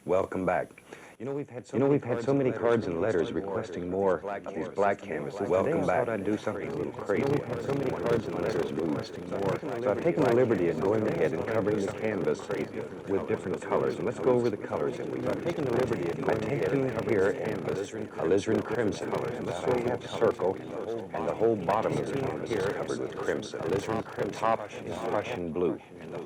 Welcome back. We've had so many cards and letters requesting more of these black canvases. Welcome back. I thought I'd do something a little crazy. We've had so many cards and letters requesting more. So I've taken the liberty of going ahead and covering the canvas with different colors. And let's go over the colors that we use. I've taken the liberty of I've taken here canvas, alizarin crimson. And this way we have a circle, and the whole bottom of the canvas is covered with crimson. Alizarin crimson. Top is Prussian blue. And the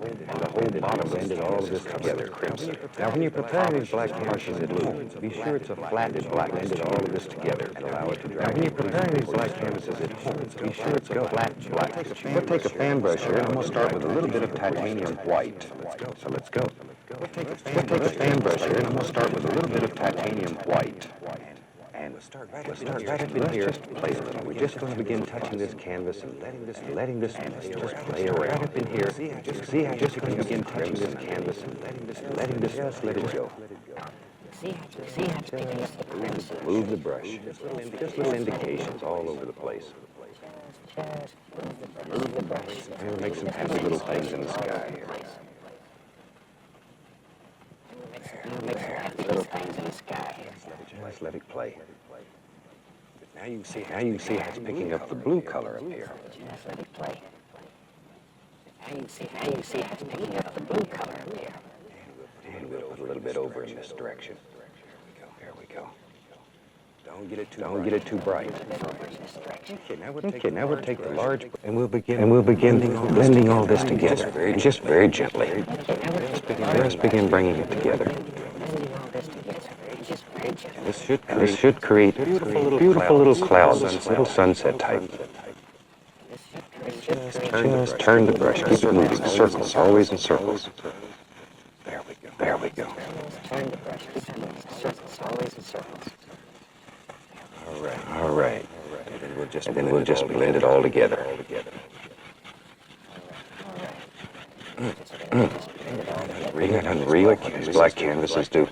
whole bottom blended all of this together, crimson. Now, when you're preparing these black canvases at home, be sure it's a flatted black. Blended all of this together and allow it to dry. Now, when you're preparing these black canvases at home, be sure it's a flat black. We'll take a fan brush here, and I'm going to start with a little bit of titanium white. So let's go. We'll take a fan brush here, and I'm going to start with a little bit of titanium white. And we'll start right up in here. We're just going to begin touching this canvas and letting this just play around. Right up in here. See how just going to begin touching this canvas and letting this just let it go. See how it's picking up the crimson. Move the brush. Just little indications all over the place. Just move the brush. And we'll make some happy little things in the sky here. Make some happy little things in the sky here. Just let it play. Now you see how it's picking up the blue color up here. Just let it play. Now you see how it's picking up the blue color up here. And we'll put a little bit over in this direction. There we go. Don't get it too bright. Okay, now we'll take the large and we'll begin blending all this together, just very gently. Just begin bringing it together. This should create beautiful little clouds, little sunset type. Just turn the brush, keep it moving, circles, always in circles. There we go. Turn the brush, circles, always in circles. All right. And then we'll just blend it all together. Unreal, these black canvases do.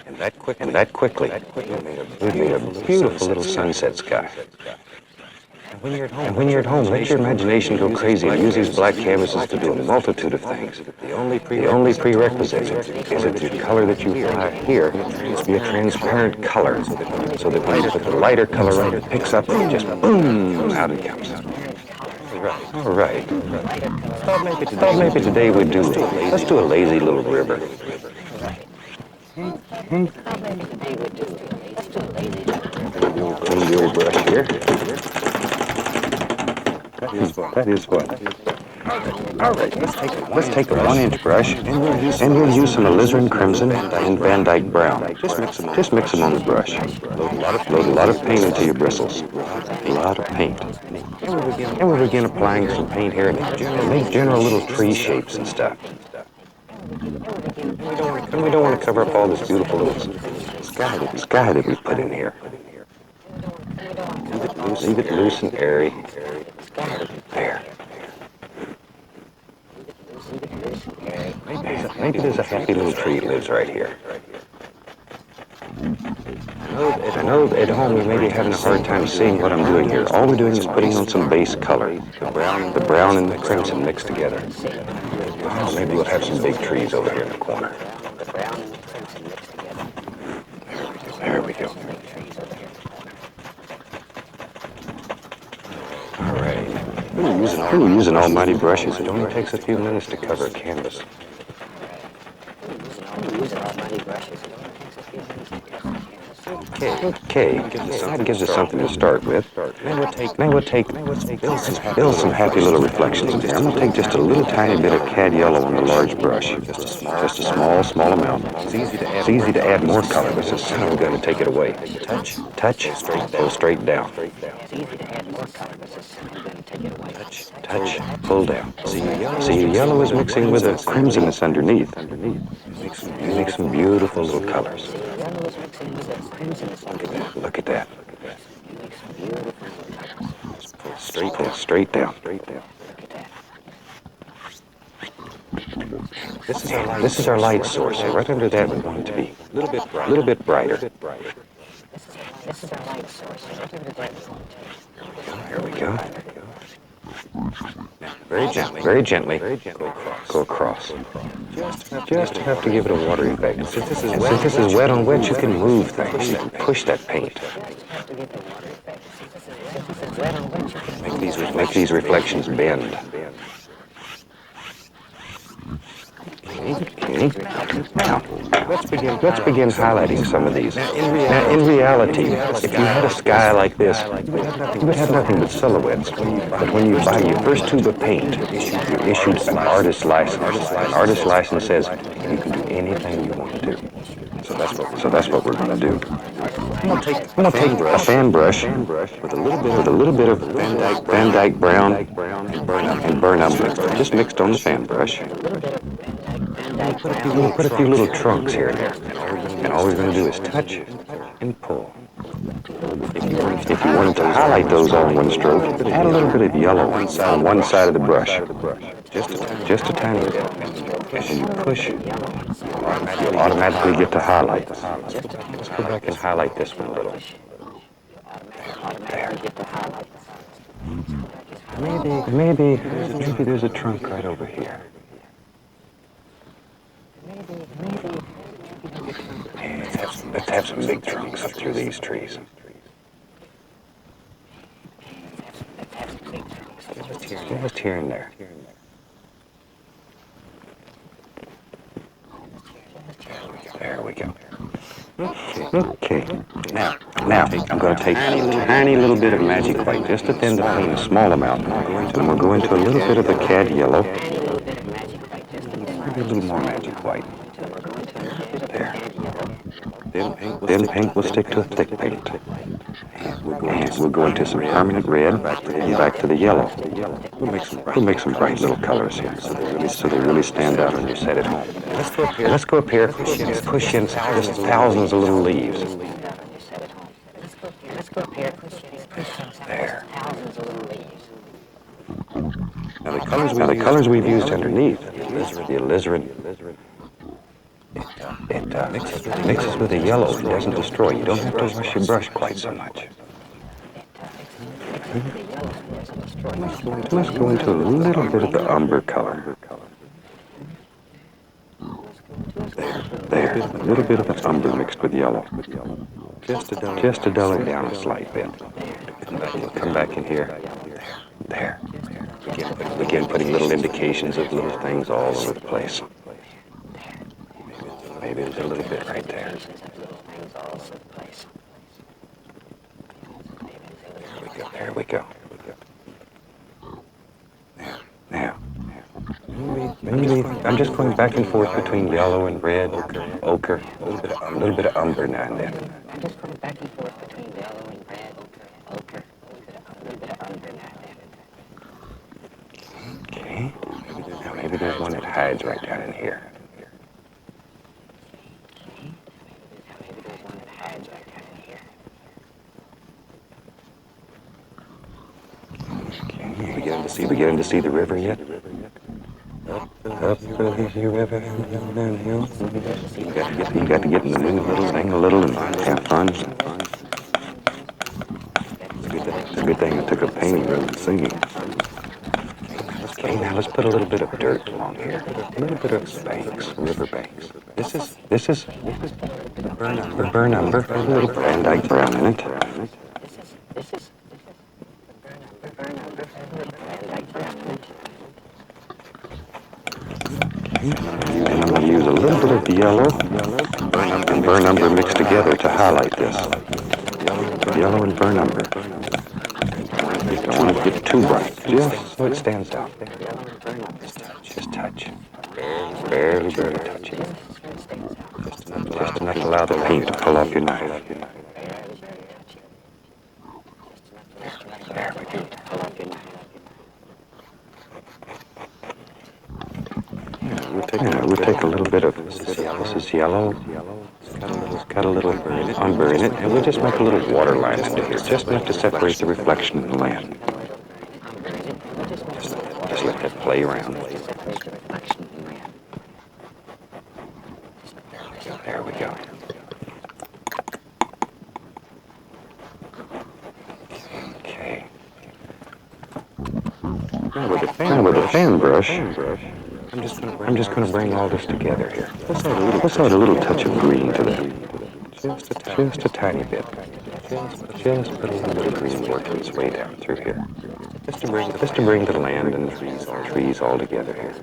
And that quickly, we made a beautiful little sunset sky. And when you're at home, let your imagination go crazy and use these black canvases to do a multitude of things. The only prerequisite is that the color that you apply here be a transparent color, so that when you put the lighter color on, it picks up and just boom, out it comes. All right. Thought maybe today we'd let's do a lazy little river. Clean the old brush here. That is fun. All right, let's take a 1-inch brush, and we'll use some alizarin crimson and Van Dyke brown. Just mix them on the brush. Load a lot of paint into your bristles. A lot of paint. And we'll begin applying some paint here and make general little tree shapes and stuff. And we don't want to cover up all this beautiful little sky that we put in here. Leave it loose and airy. There. Maybe there's a happy little tree that lives right here. I know at home you may be having a hard time seeing what I'm doing here. All we're doing is putting on some base color. The brown and the crimson mixed together. Oh, maybe we'll have some big trees over here in the corner. There we go. All right. We're using almighty brushes. It only takes a few minutes to cover a canvas. Okay, that gives us something to start with. Then we'll build some happy little reflections in there. I'm going to take just a little tiny bit of cad yellow on the large brush. Just a small amount. It's easy to add more color, but it's kind of going to take it away. Touch, go straight down. Touch, pull down. See, your yellow is mixing with the crimson that's underneath. You make some beautiful little colors. Look at that. Pull straight down. This is our light source. So right under that we want it to be a little bit brighter. Here we go. Very gently, go across. Just enough to give it a watery effect. And since this is wet on wet, you can move things. You can push that paint. Make these reflections bend. Okay. Now, let's begin highlighting some of these. Now, in reality, if you had a sky like this, you would have nothing but silhouettes. But when you buy your first tube of paint, you're issued an artist's license. An artist's license says you can do anything you want to do. So that's what we're going to do. I'm going to take a fan brush with a little bit of Van Dyke brown and burn umber, just mixed on the fan brush. We'll put a few little trunks here and there. And all we're going to do is touch and pull. If you wanted to highlight those all in one stroke, add a little bit of yellow on one side of the brush. Just a tiny bit. And when you push, you'll automatically get to highlight. Let's go back and highlight this one a little. There. Maybe there's a trunk right over here. Let's have some big trunks up through these trees. Just here and there. There we go. Okay. Now, I'm going to take a tiny little bit of magic white, just to thin the paint a small amount. And we'll go into a little bit of the cad yellow. Maybe a little more magic white. There. Then paint will stick to a thick paint. And we'll go into some permanent red and back to the yellow. We'll make some bright little colors here so they really stand out when you set it home. Let's go up here and push in just thousands of little leaves. There. Now the colors we've used underneath, the alizarin, it mixes with the yellow. It doesn't destroy. You don't have to wash your brush quite so much. Let's go into a little bit of the umber color. There, a little bit of the umber mixed with yellow. Just to dull it down a slight bit. Come back in here. There. Begin putting little indications of little things all over the place. Maybe there's a little bit right there. There we go. Now, maybe I'm just going back and forth between yellow and red, ochre, a little bit of umber now and then. I'm just going back and forth between yellow and red, ochre, a little bit of umber now and then. Okay. Now maybe there's one that hides right down in here. Beginning to see the river yet? Up the river, downhill. You got to get in the mood a little and have fun. It's a good thing I took a painting rather than singing. Okay, now let's put a little bit of dirt along here. A little bit of banks, river banks. This is the burn umber, a little Van Dyke brown in it. And I'm going to use a little bit of the yellow and burn umber mixed together to highlight this. Yellow and burn umber. Don't want to get too bright, just so it stands out. Just touch. Barely touch it. Just enough to allow the paint to pull off your knife. There we go. We'll take a little bit of, this is yellow, it's got a little umber in it, and we'll just make a little water line into here, just enough to separate the reflection of the land. Just let that play around. There we go. Okay. fan brush, I'm just going to bring all this together here. Let's add a little touch of green to that. Just a tiny bit. Just put a little bit of green working its way down through here. Just to bring the land and the trees all together here.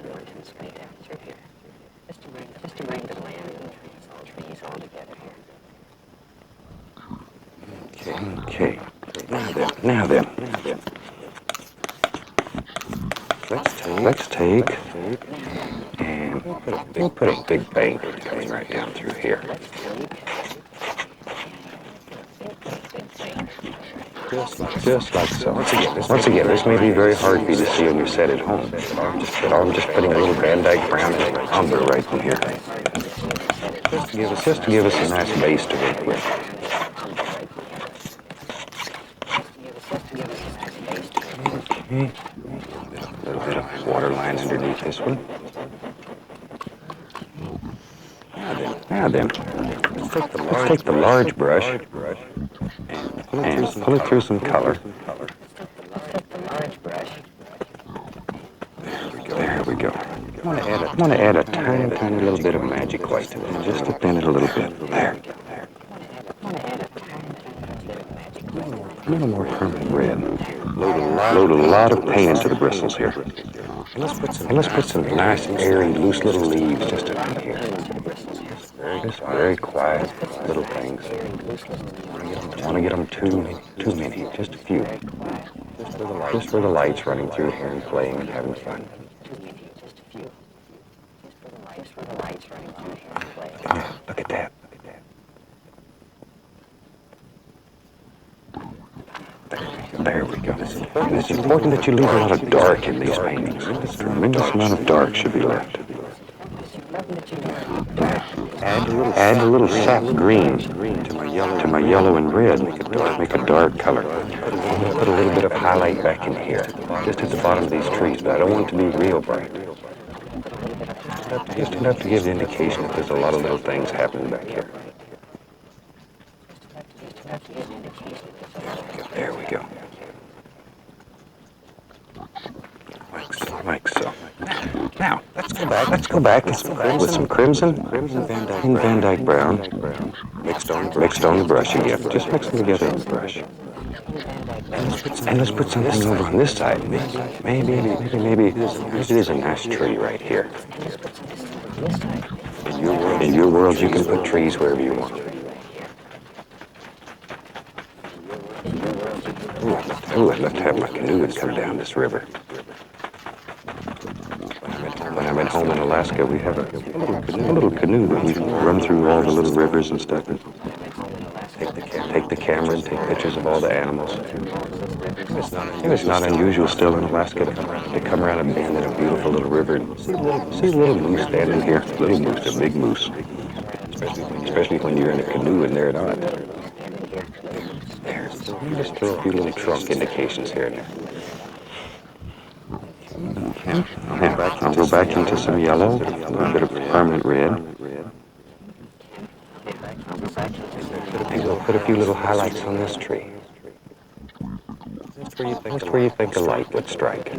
Okay. Now then. Let's take and we'll put a big bank coming right down through here. Just like so. Once again, this may be very hard for you to see on your set at home, but I'm just putting a little Van Dyke brown and umber right in here. Just to give us a nice base to work with. Okay. A little bit of water line underneath this one. Now then, let's take the large brush and pull it through some color. There we go. I want to add a tiny little bit of magic white to it, just to thin it a little bit. There. A little more permanent red. Load a lot of paint into the bristles here. And let's put some nice, airy, loose little leaves just around here. Just very quiet little things. Don't want to get them too many, just a few. Just for the lights running through here and playing and having fun. Look at that. There we go. And it's important that you leave a lot of dark in these paintings. A tremendous amount of dark should be left. Add a little soft green to my yellow and red. Make a dark color. I'm going to put a little bit of highlight back in here, just at the bottom of these trees, but I don't want it to be real bright. Just enough to give the indication that there's a lot of little things happening back here. There we go. Like so. Now, let's go back with some crimson and Van Dyke brown mixed on the brush again. Just mix them together in the brush. And let's put something over on this side. Maybe there's a nice tree right here. In your world, you can put trees wherever you want. Ooh, I'd love to have my canoe and come down this river. When I'm at home in Alaska, we have a little canoe that we run through all the little rivers and stuff and take the camera and take pictures of all the animals. It's not unusual still in Alaska to come around a bend in a beautiful little river and see a little moose standing here. Little moose, a big moose. Especially when you're in a canoe and they're not. There. Just throw a few little trunk indications here and there. Now, I'll go back into some yellow, a little bit of permanent red. And we'll put a few little highlights on this tree. That's where you think a light would strike.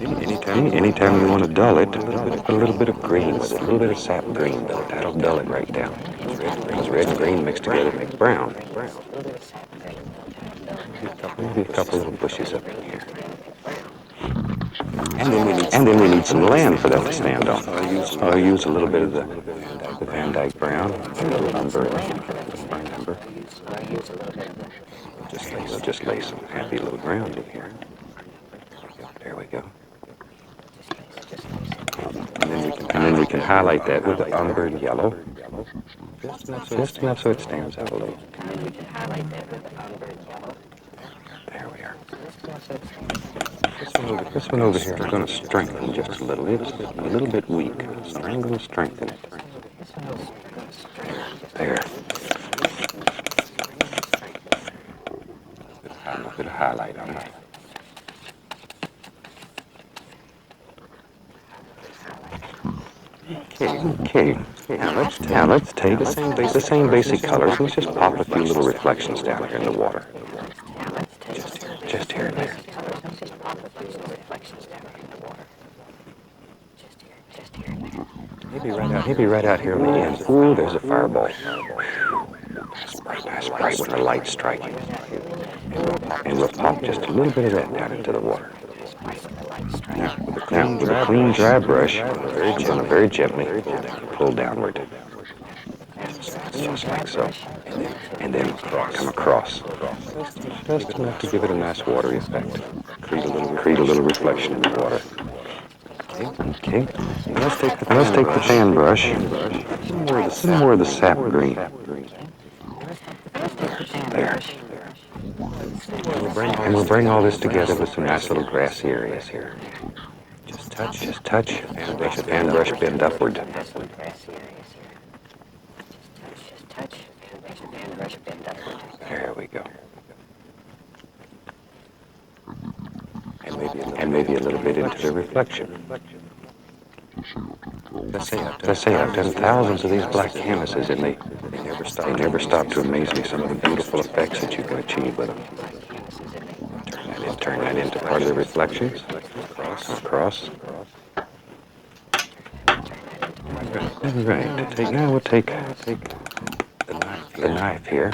Anytime you want to dull it, put a little bit of green with it, a little bit of sap green with it. That'll dull it right down. Because red and green mixed together make brown. Maybe a couple little bushes up in here. And then we need some land for that to stand on. I'll use a little bit of the Van Dyke brown, a little umber. Just lay some happy little ground in here. There we go. And then we can highlight that with the umber and yellow. Just enough so it stands out a little. There we are. This one over here is going to strengthen just a little. It's a little bit weak, so I'm going to strengthen it. There. A little bit of highlight on it. Okay. Now let's take the same basic colors. Let's just pop a few little reflections down here in the water. just here and there. Maybe right out here on the end. Ooh, there's a fireball. That's bright when the light's striking. And we'll pop just a little bit of that down into the water. Now, with a clean, dry brush, I'm going to very gently pull downward. Just like so. And then come across. Just enough to give it a nice watery effect. Create a little reflection in the water. Okay. Let's take the fan brush. Some more of the sap green. There. And we'll bring all this together with some nice little grassy areas here. Just touch, and let the fan brush bend upward. There we go. And maybe a little bit into the reflection. Let's say I've done thousands of these black canvases, and they never stop to amaze me some of the beautiful effects that you can achieve with them. Turn that into part of the reflections. Across. Right. Now we'll take the knife here.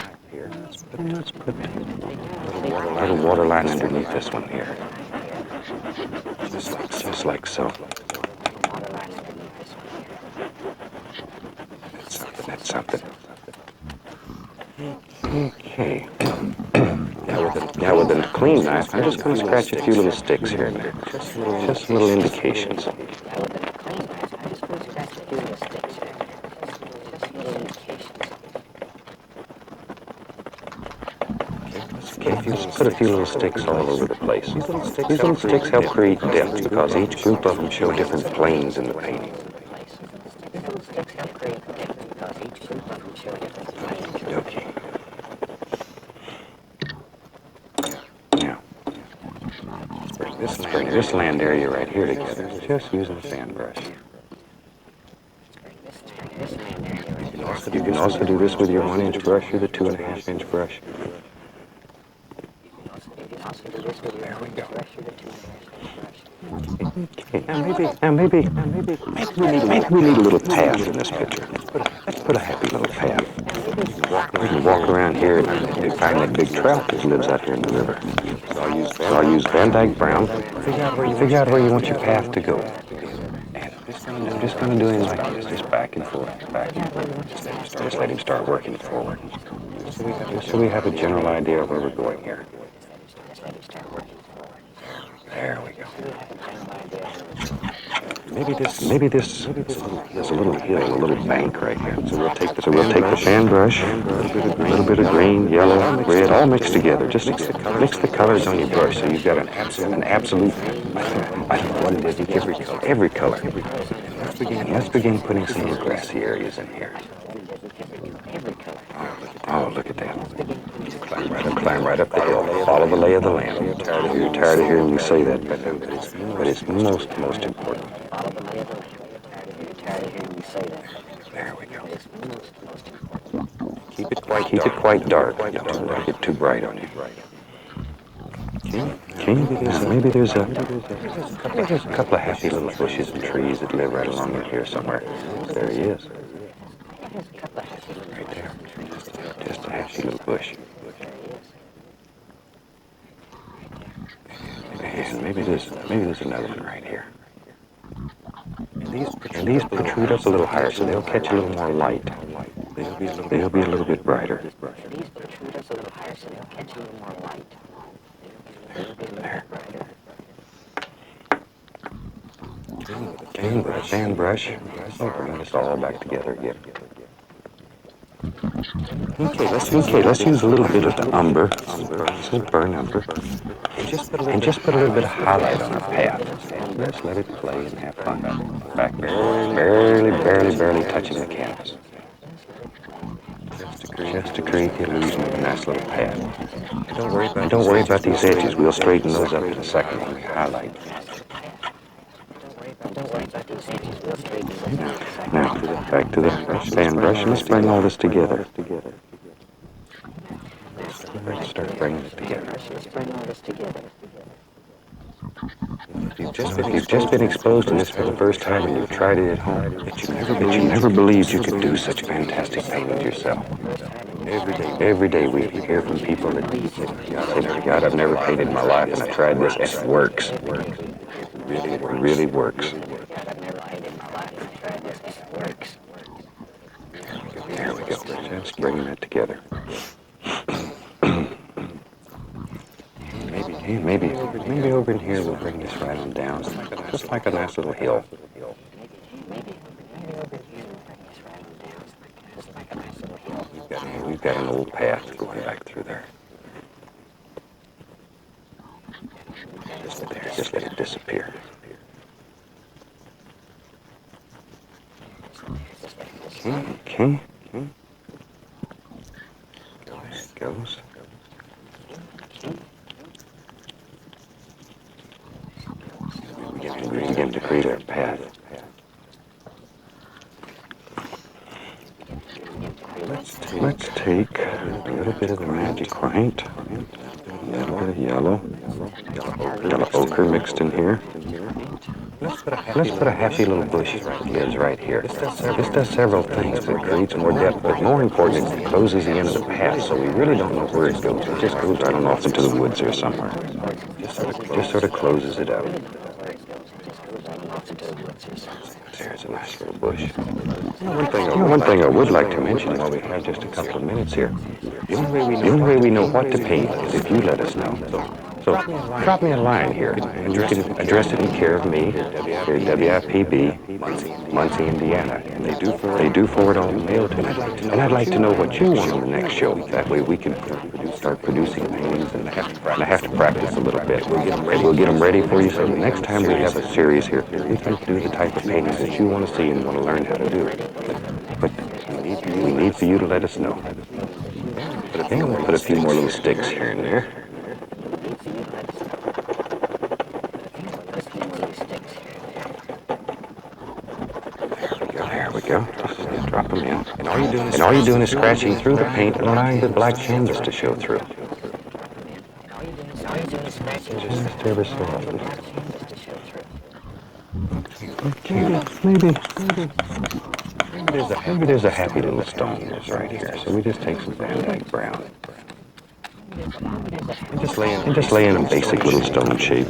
Let's put a little water line underneath this one here. Just like so. That's something. Okay. Now with a clean knife, I'm just going to scratch a few little sticks here and there. Just little indications. Okay, just put a few little sticks all over the place. These little sticks help create depth because each group of them show different planes in the painting. Okay. Now, let's bring this land area right here together, just using the fan brush. You can also do this with your 1-inch brush or the 2.5-inch brush. There we go. Okay, now maybe we need a little path in this picture. Let's put a happy little path. We can walk around here and find that big trout that lives out here in the river. So I'll use Van Dyke Brown. Figure out where you want your path to go. And I'm just going to do him like this, just back and forth. Just let him start working forward. So we have a general idea of where we're going here. There we go. Maybe this there's a little hill, a little bank right here. So we'll take the fan brush, a little bit of green, yellow, red, all mixed together. Just mix the colors on your brush so you've got an absolute. I don't know what it is. Every color. Let's begin putting some little grassy areas in here. Oh, look at that. Climb right up the hill. Follow the lay of the land. You're tired of hearing me say that, but it's most important. There we go. Keep it quite dark. Don't let it get too bright on you. Okay. Maybe there's a couple of happy little bushes and trees that live right along in here somewhere. There he is. Right there. Just a happy little bush. And maybe there's another one right here. And these protrude up a little higher, so they'll catch a little more light. They'll be a little bit brighter. There. Okay, with a fan brush, bring this all back together again. Okay, let's use a little bit of the umber, some burn umber, and just put a little bit of highlight on our path. Let's let it play and have fun. Back barely touching the canvas. Just to create the illusion of a nice little path. And don't worry about these edges. We'll straighten those up in a second when we highlight. Now, back to the fan brush, and let's bring all this together. Let's start bringing it together. If you've just been exposed to this for the first time and you've tried it at home, that you never believed you could do such fantastic paintings yourself. Every day we hear from people that say, God, I've never painted in my life and I tried this and it works. It really works. There we go. Just bringing that together. Maybe over in here we'll bring this right on down, just like a nice little hill. We've got an old path going back through there. Just let it disappear. Okay. There it goes. We begin to create our path. Let's take a little bit of the magic white, a little bit of yellow ochre mixed in here. Let's put a happy little bush that lives right here. This does several things, but it creates more depth. But more important, it closes the end of the path, so we really don't know where it goes. It just goes right on off into the woods or somewhere. Just sort of closes it out. There's a nice little bush. One thing I would like to mention while we have just a couple of minutes here. The only way we know what to paint is if you let us know. So drop me a line here, and you can address it in care of me, here at WIPB, Muncie, Indiana. And they do forward all the mail to me. And I'd like to know what you want on the next show. That way we can start producing paintings, and I have to practice a little bit. We'll get them ready for you, so the next time we have a series here, we can do the type of paintings that you want to see and want to learn how to do. But we need for you to let us know. Okay, we'll put a few more little sticks here and there. There we go. Just drop them in. And all you're doing is scratching through the paint and allowing the black canvas to show through. Just ever so often. Okay, maybe there's a happy little stone that's right here. So we just take some Van Dyke brown. And just lay in a basic little stone shape.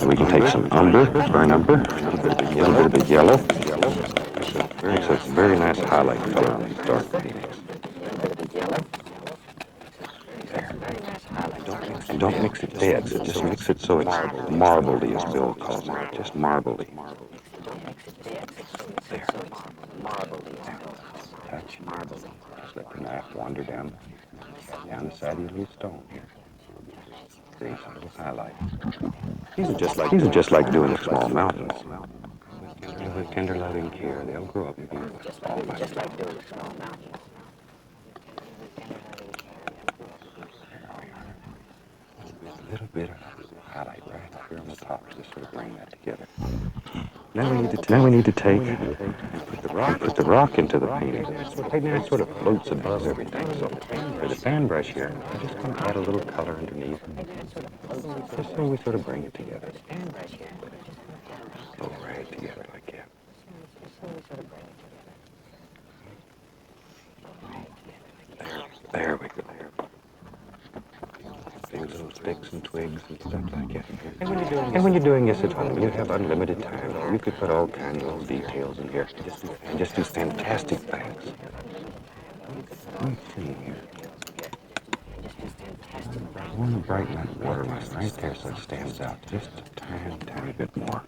We can take some umber, burn umber, a little bit of the yellow. Makes a very nice highlight color on these dark paintings. And don't mix it dead, so just mix it so it's marbly, as Bill calls it, just marbly. There. Touch. Just let the knife wander down the side of your little stone here. Create a little highlight. These are just like doing small mountains. With tender loving care, they'll grow up and be small mountains. A little bit of highlight right here on the top to just sort of bring that together. Now we need to take and put the rock into the painting. Right now it sort of floats above everything. So for the fan brush here, I'm just going to add a little color underneath, just so we sort of bring it together. Pull right together like that. There we go. These little sticks and twigs and stuff like that. And when you're doing this at home, you have unlimited time. You could put all kinds of little details in here and just do fantastic things. Let's see here. I want to brighten that waterline right there so it stands out just a tiny bit more.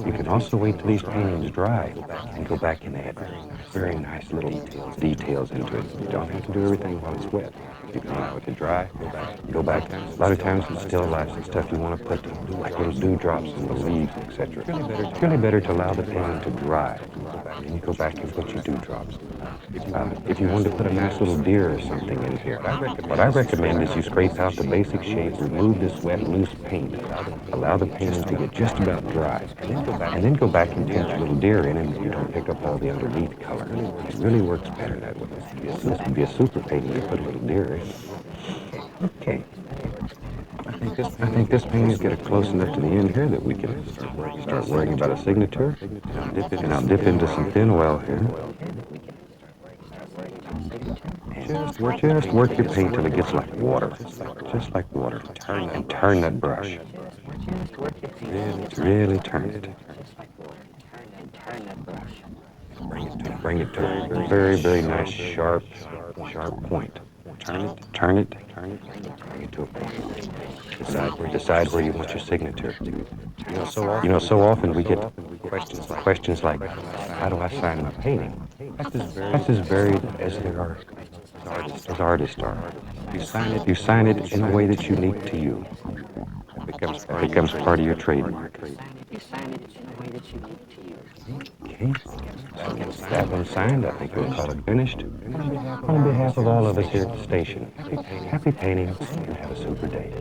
You can also wait till these paintings dry and go back and add very nice little details into it. You don't have to do everything while it's wet. You can allow it to dry. Go back. A lot of times with still lifes and stuff, you want to put like little dewdrops in the leaves, etc. It's really better to allow the painting to dry. And then you go back and put your dewdrops. If you want to put a nice little deer or something in here, what I recommend is you scrape out the basic shape, remove this wet, loose paint, allow the painting to get just about dry, and then go back and paint your little deer in, and you don't pick up all the underneath color. It really works better that way. This would be a super painting to put a little deer in. Okay. I think this painting's getting close enough to the end here that we can start worrying about a signature. And I'll dip into some thin oil here. Just work your paint till it gets like water. Just like water. And turn that brush. Really turn it. Bring it to a very, very nice, sharp point. Turn it, bring it to a point. Decide where you want your signature. You know, so often we get questions like, how do I sign my painting? That's as varied as there are, as artists are. You sign it in a way that's unique to you. It becomes part of your trademark. Okay, so that one signed, I think we'll call it finished. On behalf of all of us here at the station, happy painting and have a super day.